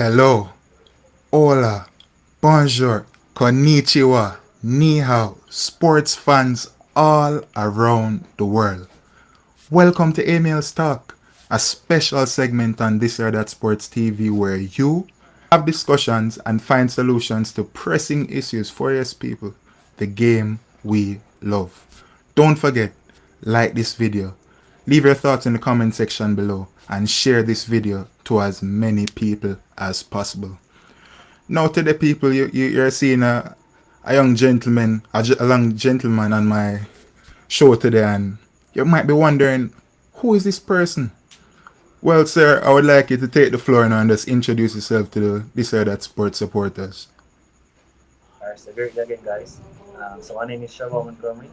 Hello, hola, bonjour, konnichiwa, ni hao, sports fans all around the world. Welcome to Email's Talk, a special segment on This or That Sports TV where you have discussions and find solutions to pressing issues for us people, the game we love. Don't forget, like this video, leave your thoughts in the comment section below, and share this video to as many people as possible. Now to the people, you're seeing a young gentleman, a young gentleman on my show today, and you might be wondering, who is this person? Well, sir, I would like you to take the floor now and just introduce yourself to this or that sports supporters. Alright, so great again, guys. So my name is Shabba Montgomery.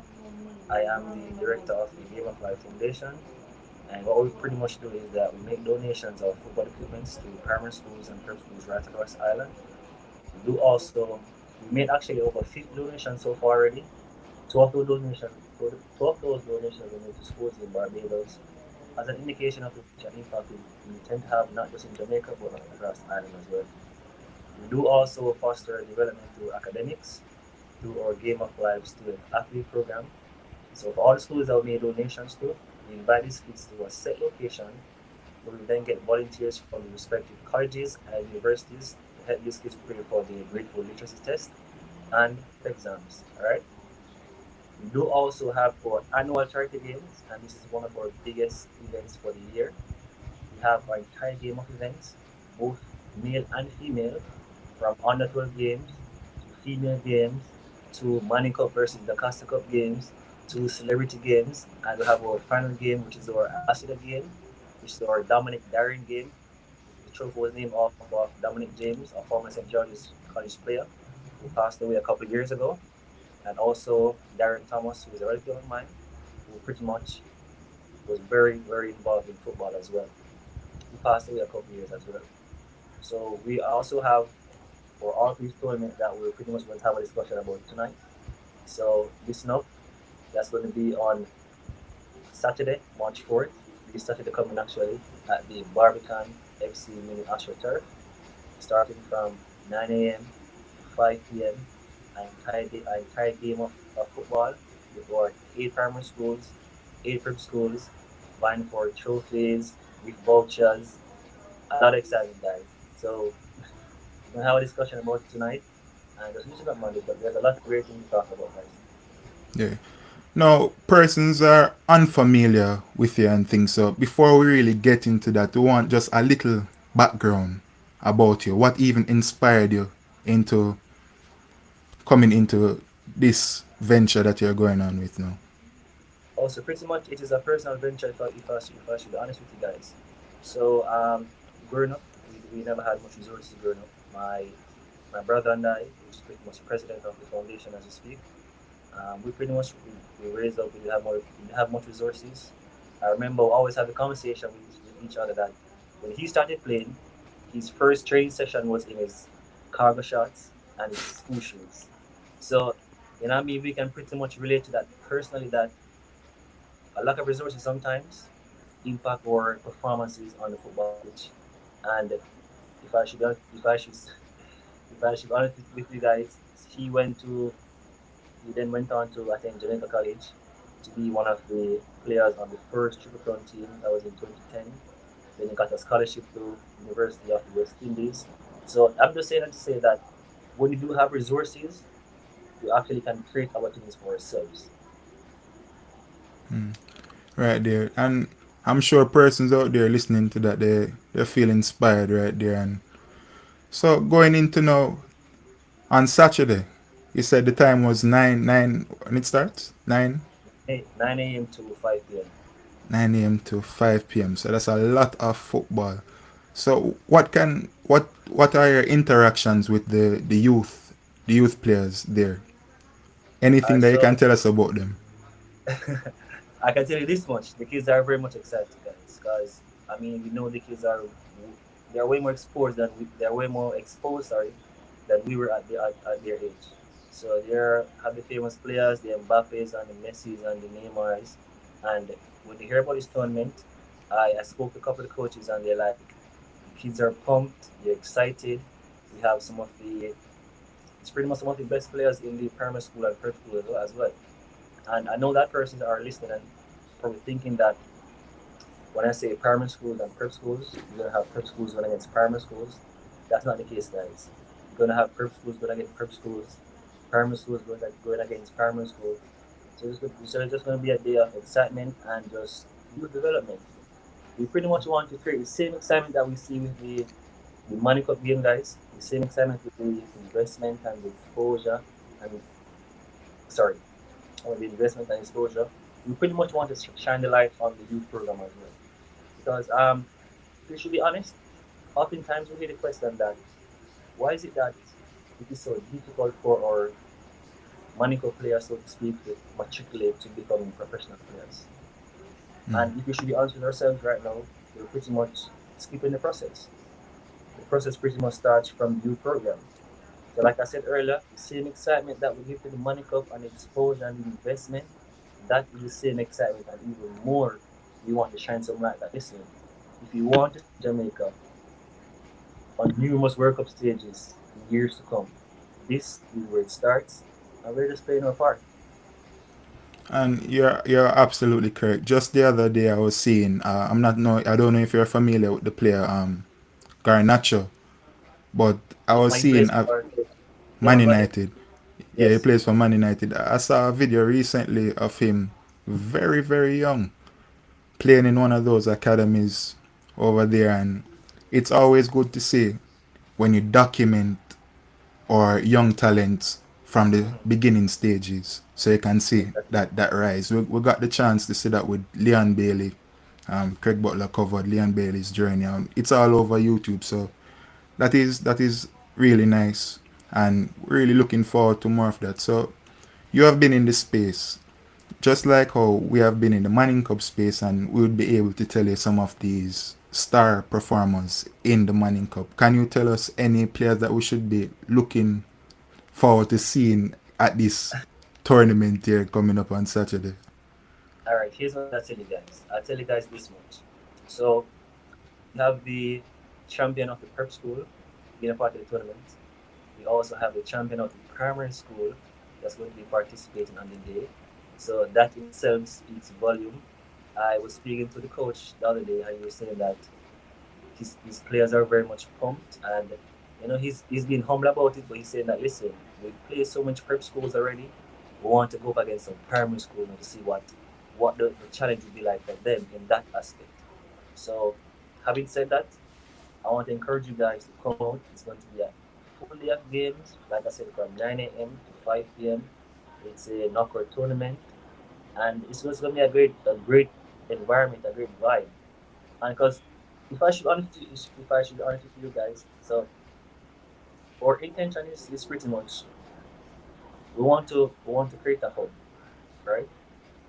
I am the director of the Game of Life Foundation, and what we pretty much do is that we make donations of football equipments to primary schools and prep schools right across the island. We do also we made actually over 50 donations so far already. Two of those donations were made to schools in Barbados as an indication of the future impact we intend to have not just in Jamaica but across the island as well. We do also foster development through academics through our Game of Life student athlete program. So for all the schools that we made donations to, we invite these kids to a set location where we then get volunteers from the respective colleges and universities to help these kids prepare for the grateful literacy test and exams. Alright. We do also have our annual charity games, and this is one of our biggest events for the year. We have our entire game of events, both male and female, from under 12 games to female games to Manning Cup versus the Costa Cup games to celebrity games. And we have our final game, which is our ambassador game, which is our Dominic Darren game. The trophy was named off of Dominic James, a former St. George's College player who passed away a couple of years ago. And also Darren Thomas, who is a relative of mine, who pretty much was very, very involved in football as well. He passed away a couple of years as well. So we also have for all these tournaments that we're pretty much going to have a discussion about tonight. So listen up. That's going to be on Saturday, March 4th. This Saturday coming actually at the Barbican FC Mini AstroTurf, starting from 9 a.m. to 5 p.m. An entire game of football with our 8 primary schools, 8 prep schools, vying for trophies, with vouchers. A lot of exciting, guys. So we're going to have a discussion about it tonight. And just listen up, man, but there's a lot of great things to talk about, guys. Yeah. Now, persons are unfamiliar with you and things, so before we really get into that, we want just a little background about you. What even inspired you into coming into this venture that you're going on with now? Also, pretty much it is a personal venture if I should be honest with you guys. So, growing up, we never had much resources growing up. My brother and I, which is pretty much the president of the foundation as we speak, we pretty much we raised up. We didn't have much resources. I remember we always have a conversation with each other that when he started playing, his first training session was in his cargo shorts and his school shoes. So, I mean, we can pretty much relate to that personally. That a lack of resources sometimes impact our performances on the football pitch. And if I should be honest, if I should be honest with you guys, he went to he then went on to attend Jamaica College to be one of the players on the first Triple Crown team that was in 2010. Then he got a scholarship to University of the West Indies. So I'm just saying that to say that when you do have resources, you actually can create opportunities for yourselves. Right there. And I'm sure persons out there listening to that, they feel inspired right there. And so going into now on Saturday, you said the time was 9 when it starts? 9 a.m. to 5 p.m. 9 a.m. to 5 p.m. So that's a lot of football. So what are your interactions with the youth players there? All Anything right, that you so can tell us about them? I can tell you this much: the kids are very much excited, guys. Because I mean, we know the kids are they are way more exposed than they are way more exposed, sorry, than we were at their age. So they have the famous players, the Mbappes and the Messis and the Neymars. And when they hear about this tournament, I spoke to a couple of coaches and they're like, the Kids are pumped, they're excited. We have some of the it's pretty much some of the best players in the primary school and prep school as well. And I know that persons are listening and probably thinking that when I say primary schools and prep schools, you're gonna have prep schools going against primary schools. That's not the case, guys. You're gonna have prep schools going against prep schools, primary schools going against primary schools. So it's just gonna be a day of excitement and just youth development. We pretty much want to create the same excitement that we see with the Money Cup game, guys. The same excitement with the investment and the exposure and sorry, or the investment and exposure. We pretty much want to shine the light on the youth program as well. Because if we should be honest, oftentimes we hear the question that why is it that it is so difficult for our Monaco players, so to speak, to matriculate to becoming professional players? And if we should be honest with ourselves right now, we're pretty much skipping the process. The process pretty much starts from the youth program. So, like I said earlier, the same excitement that we give to the Money Cup and the exposure and the investment, that is the same excitement and even more. We want to shine some light that listen, if you want to see Jamaica on numerous World Cup stages in years to come. This is where it starts, and we're just playing our part. And you're absolutely correct. Just the other day I was seeing I don't know if you're familiar with the player Garnacho, but I was He seeing plays for yeah, Man man, go ahead. United. Yeah, he Yes, plays for Man United. I saw a video recently of him very very young playing in one of those academies over there, and it's always good to see when you document or young talents from the mm-hmm. beginning stages, so you can see Exactly. that rise. We got the chance to see that with Leon Bailey. Craig Butler covered Leon Bailey's journey, and it's all over YouTube. So that is really nice, and really looking forward to more of that. So you have been in this space, just like how we have been in the Manning Cup space, and we would be able to tell you some of these star performers in the Manning Cup. Can you tell us any players that we should be looking forward to seeing at this tournament here coming up on Saturday? All right, here's what I tell you guys. I tell you guys this much. So we have the champion of the prep school being a part of the tournament. We also have the champion of the primary school that's going to be participating on the day. So that in itself speaks volume. I was speaking to the coach the other day, and he was saying that his players are very much pumped, and he's being humble about it, but he's saying that listen, we've played so much prep schools already. We want to go up against some primary school now to see what the challenge would be like for them in that aspect. So, having said that, I want to encourage you guys to come out. It's going to be a full day of games, like I said, from 9 a.m. to 5 p.m. It's a knockout tournament, and it's just going to be a great environment, a great vibe. And because if I should be honest with you guys, so our intention is pretty much we want to create a hub, right?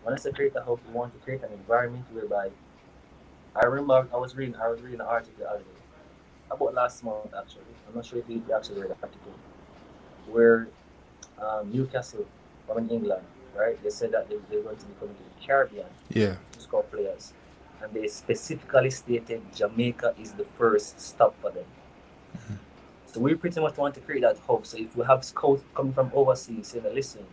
When I say create a hub, we want to create an environment whereby I remember I was reading an article the other day about last month actually. I'm not sure if you actually read the article where Newcastle from in England, right? They said that they're going to be coming to the Caribbean Yeah. to scout players, and they specifically stated Jamaica is the first stop for them. So we pretty much want to create that hub. So if we have scouts coming from overseas saying that listen,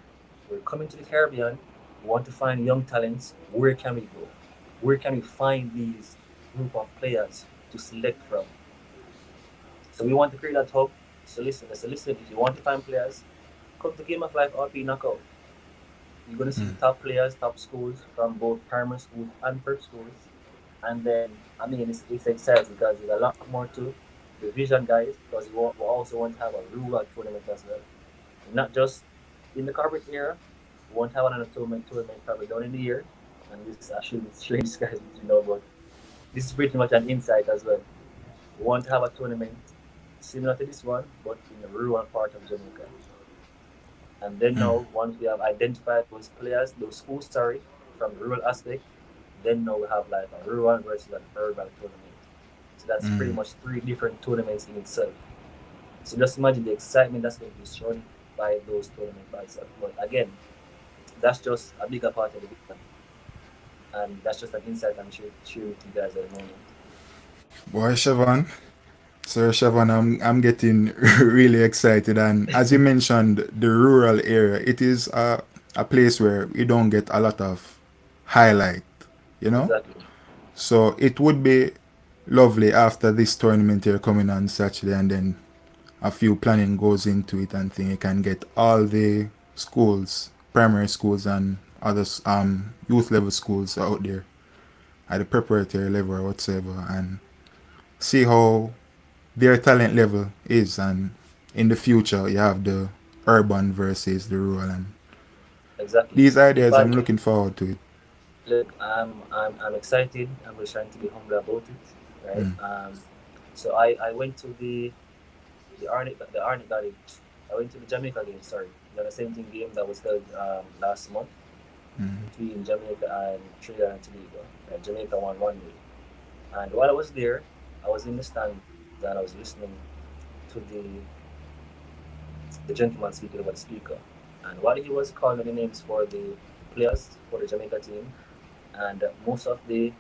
we're coming to the Caribbean, we want to find young talents, where can we go? Where can we find these group of players to select from? So we want to create that hub. So listen, if you want to find players, come to Game of Life RP Knockout. You're gonna see the top players, top schools from both primary schools and prep schools. And then I mean it's exciting because there's a lot more to the vision, guys, because we also want to have a rural tournament as well. Not just in the corporate era. We want to have another tournament probably down in the year. And this I shouldn't share this guys with you know, but this is pretty much an insight as well. We want to have a tournament similar to this one, but in the rural part of Jamaica. And then now, once we have identified those players, those schools, sorry, from the rural aspect, then now we have like a rural versus an urban tournament. So that's pretty much three different tournaments in itself. So just imagine the excitement that's going to be shown by those tournaments by itself. But again, that's just a bigger part of the vision. And that's just an insight I'm sharing with you guys at the moment. Boy, Siobhan. So Siobhan, I'm getting really excited, and as you mentioned, the rural area, it is a place where you don't get a lot of highlight, you know. Exactly. So it would be lovely after this tournament here coming on Saturday, and then a few planning goes into it, and think you can get all the schools, primary schools, and other youth level schools out there at the preparatory level or whatsoever, and see how their talent level is, and in the future you have the urban versus the rural, and Exactly. these In ideas I'm fact, looking forward to it. look, I'm excited. I'm just trying to be humble about it, right? So I went to the I went to the Jamaica game. Sorry, the same thing game that was held last month between Jamaica and Trinidad and Tobago. Jamaica won 1-0. And while I was there, I was in the stands and I was listening to the gentleman speaking over the speaker. And while he was calling the names for the players for the Jamaica team, and most of the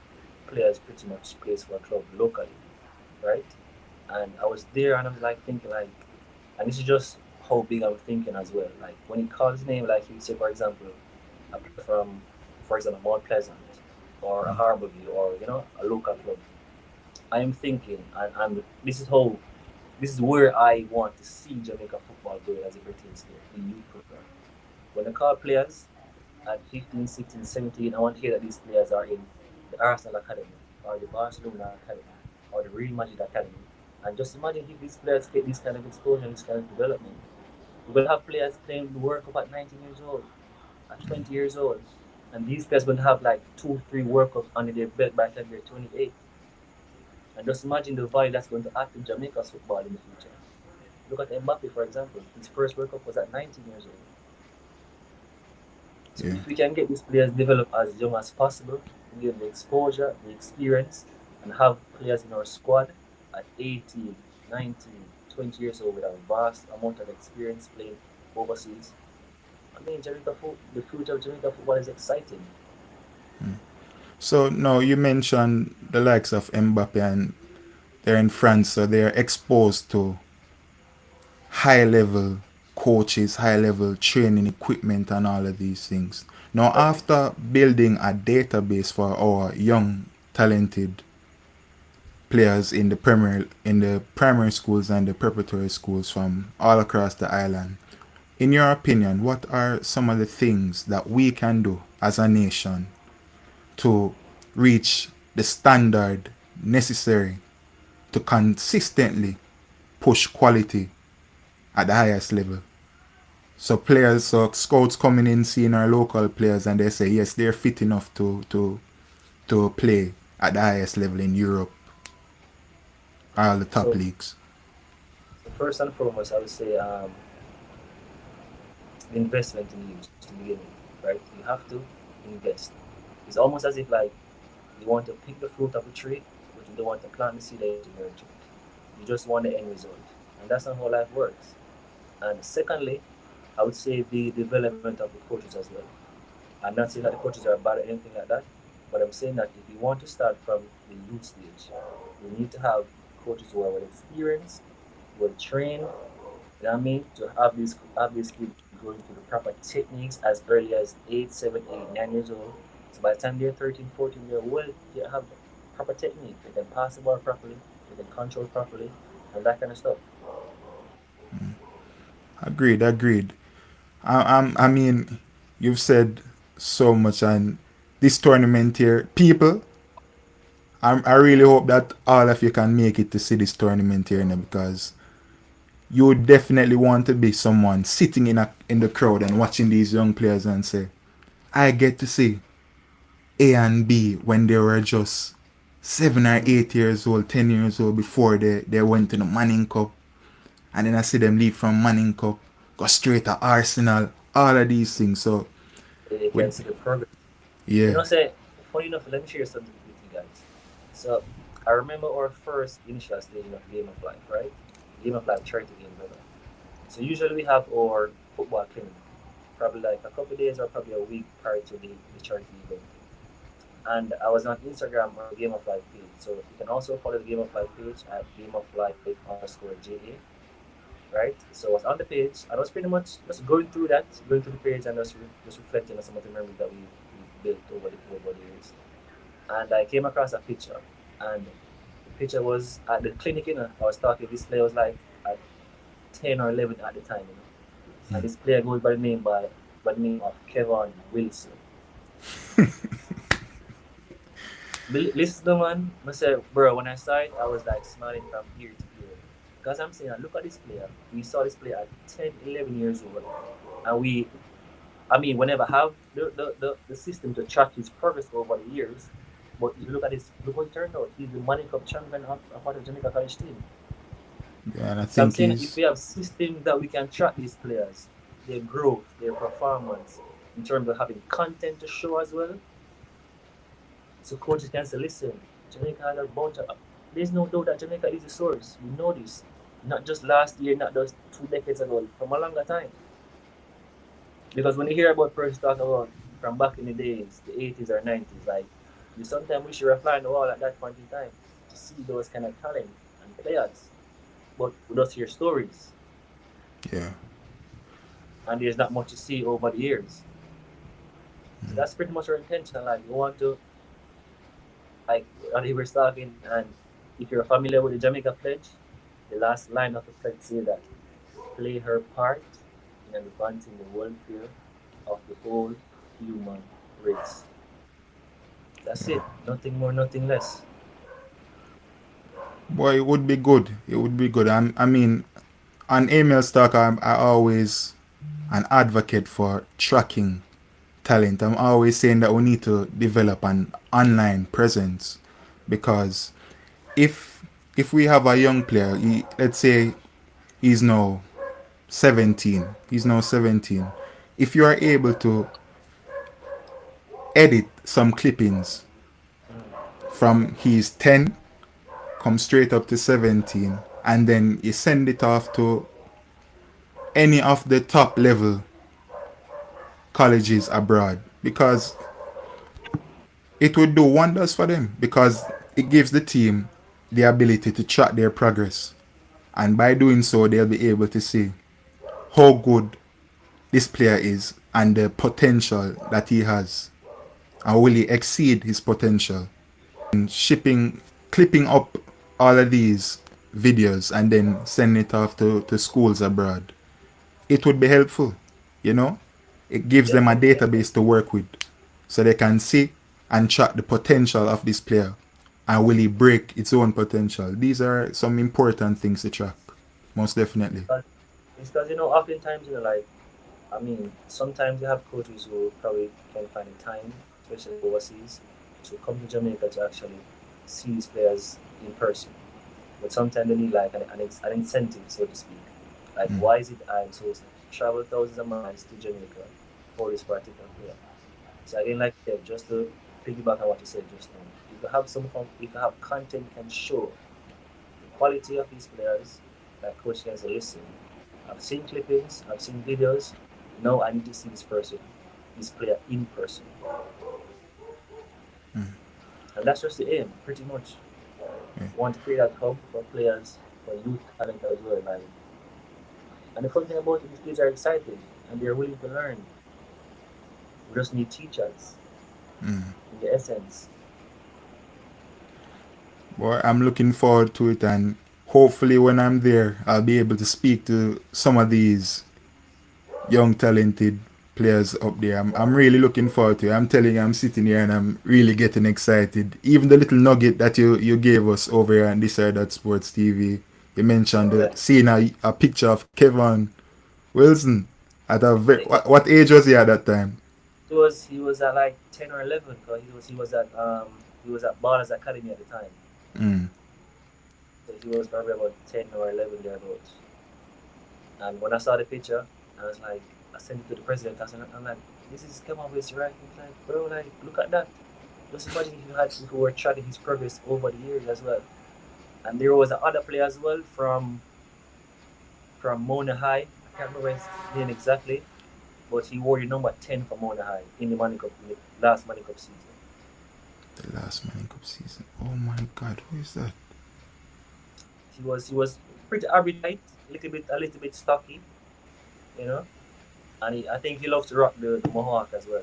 players pretty much plays for a club locally, right? And I was there and I was like thinking like, and this is just how big I'm thinking as well. Like when he calls his name, like he would say, for example, a player from, for example, Mount Pleasant or a Harborview or a local club. I am thinking, and this is where I want to see Jamaica football going as it pertains to the youth program. When I call players at 15, 16, 17, I want to hear that these players are in the Arsenal Academy or the Barcelona Academy or the Real Madrid Academy. And just imagine if these players get this kind of exposure and this kind of development. We will have players playing the World Cup at 19 years old, at 20 years old. And these players will have like 2, 3 World Cups under their belt by the time they're 28. And just imagine the value that's going to add to Jamaica's football in the future. Look at Mbappe, for example. His first World Cup was at 19 years old. So Yeah. if we can get these players developed as young as possible, give them the exposure, the experience, and have players in our squad at 18, 19, 20 years old with a vast amount of experience playing overseas, I mean, the future of Jamaica football is exciting. So now you mentioned the likes of Mbappe, and they're in France, so they're exposed to high level coaches, high level training equipment, and all of these things. Now, Exactly. after building a database for our young, talented players in the primary schools and the preparatory schools from all across the island, in your opinion, what are some of the things that we can do as a nation to reach the standard necessary to consistently push quality at the highest level? So players, so scouts coming in, seeing our local players, and they say yes, they're fit enough to play at the highest level in Europe, all the top So, leagues. so first and foremost, I would say the investment in youth to begin with, right? You have to invest. It's almost as if like you want to pick the fruit of a tree, but you don't want to plant the seed there to nurture it. You just want the end result, and that's not how life works. And secondly, I would say the development of the coaches as well. I'm not saying that the coaches are bad or anything like that, but I'm saying that if you want to start from the youth stage, you need to have coaches who are well experienced, well trained, you know what I mean, to have these kids going through the proper techniques as early as 8, 7, 8, 9 years old. So by the time they're 13, 14, they have proper technique. They can pass the ball properly, they can control properly, and that kind of stuff. Agreed, agreed. I mean, you've said so much, and this tournament here, people, I really hope that all of you can make it to see this tournament here, because you would definitely want to be someone sitting in the crowd and watching these young players and say, I get to see A and B when they were just 7 or 8 years old, 10 years old, before they went to the Manning Cup, and then I see them leave from Manning Cup, go straight to Arsenal, all of these things. So They with can see the progress. yeah, Say, funny enough, let me share something with you guys. So, I remember our first initial staging of Game of Life, right? Game of Life charity game, brother. So, usually we have our football clinic, probably like a couple of days or probably a week prior to the charity event. and I was on Instagram on the Game of Life page. So you can also follow the Game of Life page at Game of Life underscore JA. Right? So I was on the page and I was pretty much just going through the page and just reflecting on some of the memories that we built over the years. And I came across a picture, and the picture was at the clinic. I was talking. This player was like at 10 or 11 at the time. And this player goes by the name of Kevin Wilson. Listen, to man, I said, bro, when I saw it, I was like smiling from ear to ear. Because I'm saying, look at this player. We saw this player at 10, 11 years old. And we never have the system to track his progress over the years. But if you look what it turned out. He's the Money Cup champion of part of Jamaica college team. Yeah, and I So I'm think saying if he's we have systems that we can track these players, their growth, their performance, in terms of having content to show as well, so coaches can say, listen, Jamaica has a bunch of. There's no doubt that Jamaica is the source. We know this. Not just last year, not just 2 decades ago, from a longer time. Because when you hear about persons talking about from back in the days, the 80s or 90s, like, you sometimes wish you were flying the wall at that point in time to see those kind of talent and players. But we just hear stories, yeah. and there's not much to see over the years. So that's pretty much our intention. Like, we want to, like, when we were talking, and if you're familiar with the Jamaica Pledge, the last line of the pledge say that play her part in advancing the welfare of the whole human race. That's it. Nothing more, nothing less. Boy, it would be good. It would be good. I mean, on email stock, I always an advocate for tracking talent. I'm always saying that we need to develop an online presence because if if we have a young player, let's say he's now 17, he's now 17. If you are able to edit some clippings Mm. from he's 10, come straight up to 17, and then you send it off to any of the top level colleges abroad because it would do wonders for them because it gives the team the ability to track their progress. And by doing so, they'll be able to see how good this player is and the potential that he has. And will he exceed his potential? And clipping up all of these videos and then sending it off to schools abroad. It would be helpful, you know? It gives them a Definitely, database to work with so they can see and track the potential of this player and will he break its own potential. These are some important things to track, most definitely. because oftentimes, like, sometimes you have coaches who probably can find the time, especially overseas, to come to Jamaica to actually see these players in person. But sometimes they need like an incentive, so to speak. Like, why is it I'm supposed to travel thousands of miles to Jamaica for this particular player? So again, like I said, just to piggyback on what you said just now, if you have content can show the quality of these players, that coach can say, listen, I've seen clippings, I've seen videos. Now I need to see this player in person, and that's just the aim, pretty much. We want to create that hub for players, for youth talent as well. Like, and the fun thing about it, these kids are excited and they're willing to learn. We just need teachers, in the essence. Boy, I'm looking forward to it, and hopefully, when I'm there, I'll be able to speak to some of these young, talented players up there. I'm really looking forward to it. I'm telling you, I'm sitting here and I'm really getting excited. Even the little nugget that you gave us over here on this side at Sports TV, you mentioned seeing a picture of Kevin Wilson at a And it was what age was he at that time? he was at like 10 or 11 because he was at Ballers Academy at the time. Mm. So he was probably about 10 or 11 thereabouts. And when I saw the picture, I was like, I sent it to the president. I'm like, this is come on with right? He's like, bro, like, look at that. Just imagine if you had people who were tracking his progress over the years as well. And there was another player as well from Mona High. I can't remember his name exactly, but he wore the number 10 for Mona High in the Money Cup, in the last Money Cup season. The last Man Cup season. Oh my God, who is that? He was pretty average height, a little bit stocky, you know. And I think he loves to rock the mohawk as well.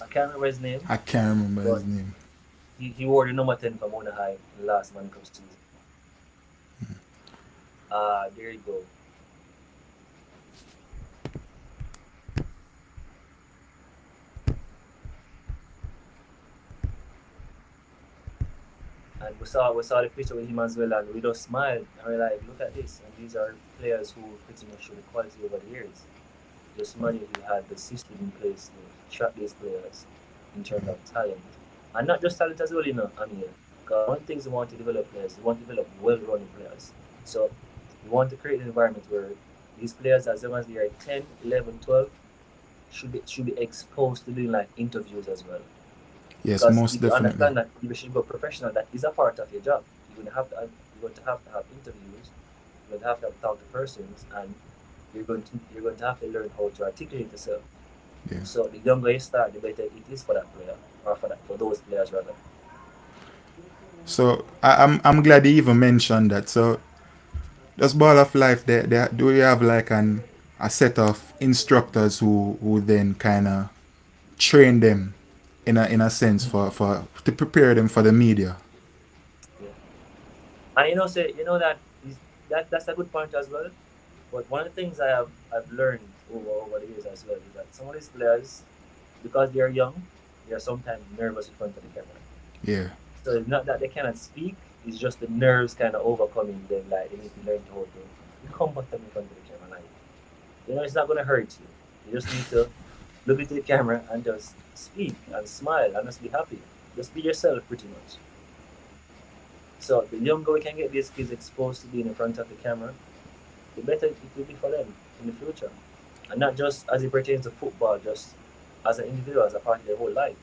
I can't remember his name, I can't remember his but name. he wore the number 10 for Mona High in the last Man Cup season. There you go. And we saw the picture with him as well, and we just smiled and we're like, look at this. And these are players who pretty much show the quality over the years. Just imagine if you had the system in place to track these players in terms of talent. And not just talent as well, I mean, because one thing we want to develop players, we want to develop well-running players. So we want to create an environment where these players, as long as they are 10, 11, 12, should be exposed to doing like interviews as well. Yes, Because most if you definitely. understand that if you should go professional, that is a part of your job. You're going to have to have interviews. You're going to have talk to persons, and you're going to have to learn how to articulate yourself. Yeah. So the younger you start, the better it is for that player, or for those players rather. So I'm glad you even mentioned that. So does Ball of Life do you have like a set of instructors who then kind of train them in a sense for to prepare them for the media? Yeah. And that's a good point as well. But one of the things I've learned over the years as well is that some of these players, because they're young, they're sometimes nervous in front of the camera. Yeah. So it's not that they cannot speak; it's just the nerves kind of overcoming them. Like they need to learn how to be comfortable in front of the camera. Like it's not gonna hurt you. You just need to look into the camera and just speak and smile and just be happy. Just be yourself, pretty much. So the younger we can get these kids exposed to being in front of the camera, the better it will be for them in the future. And not just as it pertains to football, just as an individual, as a part of their whole life.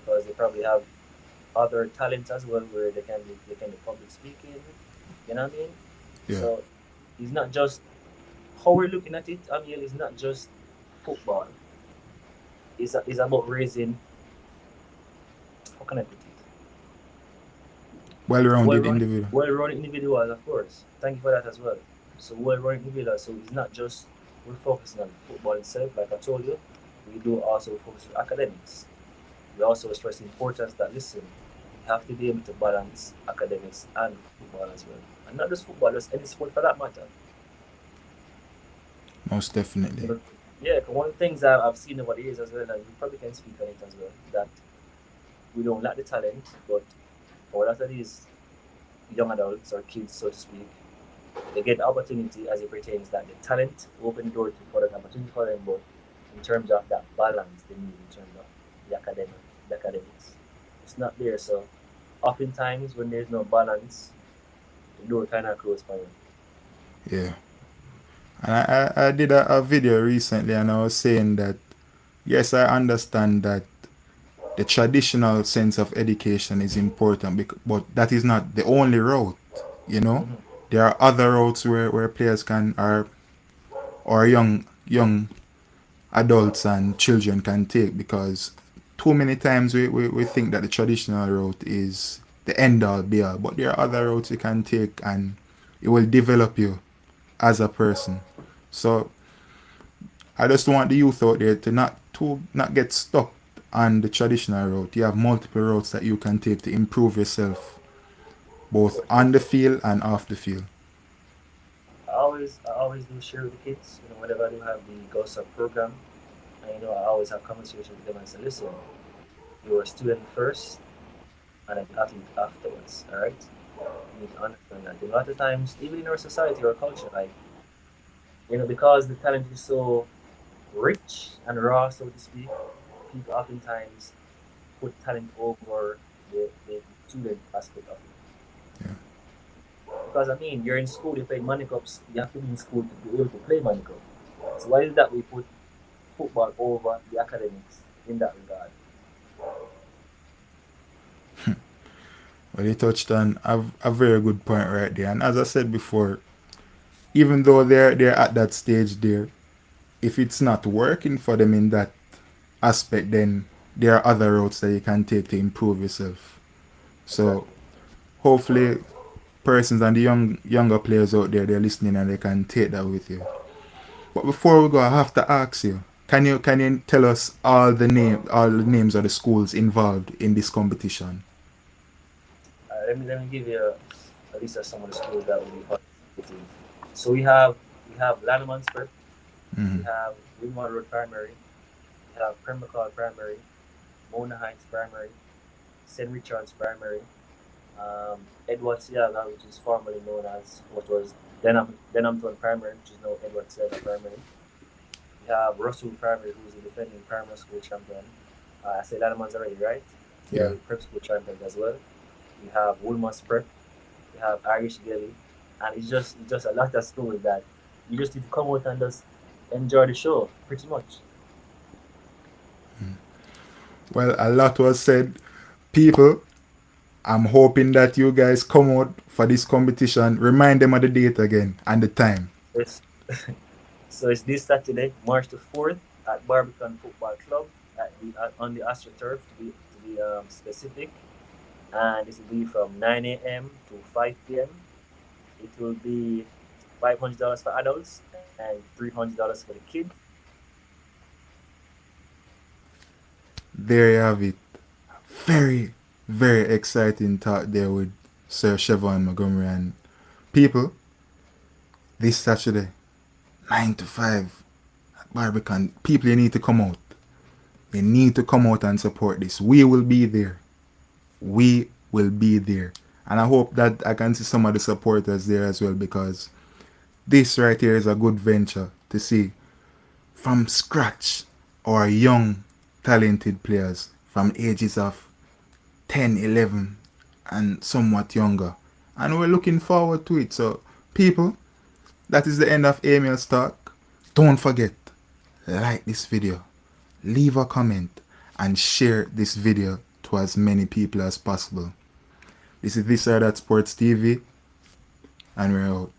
Because they probably have other talents as well where they can be public speaking, you know what I mean? Yeah. So it's not just how we're looking at it, I mean it's not just football. It's about raising, how can I put it? Well-rounded Well-run, individual. well-run individuals, of course. Thank you for that as well. So well-run individuals. So it's not just we're focusing on football itself, like I told you. We do also focus on academics. We also stress the importance that listen, you have to be able to balance academics and football as well, and not just football, just any sport for that matter. Most definitely. But yeah, 'cause one of the things I've seen over the years as well, and you probably can speak on it as well, that we don't lack the talent, but for a lot of these young adults or kids, so to speak, they get the opportunity as it pertains that the talent open the door to for the opportunity for them, but in terms of that balance they need in terms of the academics, it's not there. So oftentimes when there's no balance, the door kind of closed for you. Yeah. And I did a video recently and I was saying that yes, I understand that the traditional sense of education is important, but that is not the only route, you know? Mm-hmm. There are other routes where players can, or young adults and children can take, because too many times we think that the traditional route is the end all be all, but there are other routes you can take and it will develop you as a person. So I just want the youth out there to not get stuck on the traditional route. You have multiple routes that you can take to improve yourself, Of both course, on the field and off the field. I always do share with the kids, whenever I do have the Ghost Up program, and I always have conversations with them and say, listen, you're a student first and an athlete afterwards. All right, you need to understand that. A lot of times, even in our society or culture, like because the talent is so rich and raw, so to speak, people oftentimes put talent over the student aspect of it. Yeah. Because I mean, you're in school, you play money cups, you have to be in school to be able to play money cup. So why is that we put football over the academics in that regard? Well, you touched on a very good point right there. And as I said before, even though they're at that stage there, if it's not working for them in that aspect, then there are other routes that you can take to improve yourself. So Exactly. hopefully persons and the younger players out there, they're listening and they can take that with you. But before we go, I have to ask you, can you tell us all the names of the schools involved in this competition? Let me give you a list of some of the schools that will be participating. So we have Lanneman's Prep, we have Wingmont Road Primary, we have Permacal Primary, Mona Heights Primary, St. Richard's Primary, Edward Siaga, which is formerly known as what was Denhampton Primary, which is now Edward Siaga Primary. We have Russell Primary, who is the defending primary school champion. I said Lanneman's already, right? They are Yeah. the prep school champions as well. We have Woolman's Prep, we have Irish Gelly, and it's just a lot of schools that you just need to come out and just enjoy the show, pretty much. Well, a lot was said. People, I'm hoping that you guys come out for this competition. Remind them of the date again and the time. So it's so it's this Saturday, March the 4th, at Barbican Football Club on the AstroTurf to be specific, and this will be from 9 a.m. to 5 p.m. It will be $500 for adults and $300 for the kids. There you have it. Very, very exciting talk there with Sir Chevron Montgomery and people. This Saturday, 9 to 5 at Barbican. People, you need to come out. You need to come out and support this. We will be there. We will be there. And I hope that I can see some of the supporters there as well, because this right here is a good venture to see from scratch our young, talented players from ages of 10, 11, and somewhat younger. And we're looking forward to it. So, people, that is the end of Emil's talk. Don't forget, like this video, leave a comment, and share this video to as many people as possible. This is This or That Sports TV, and we're out.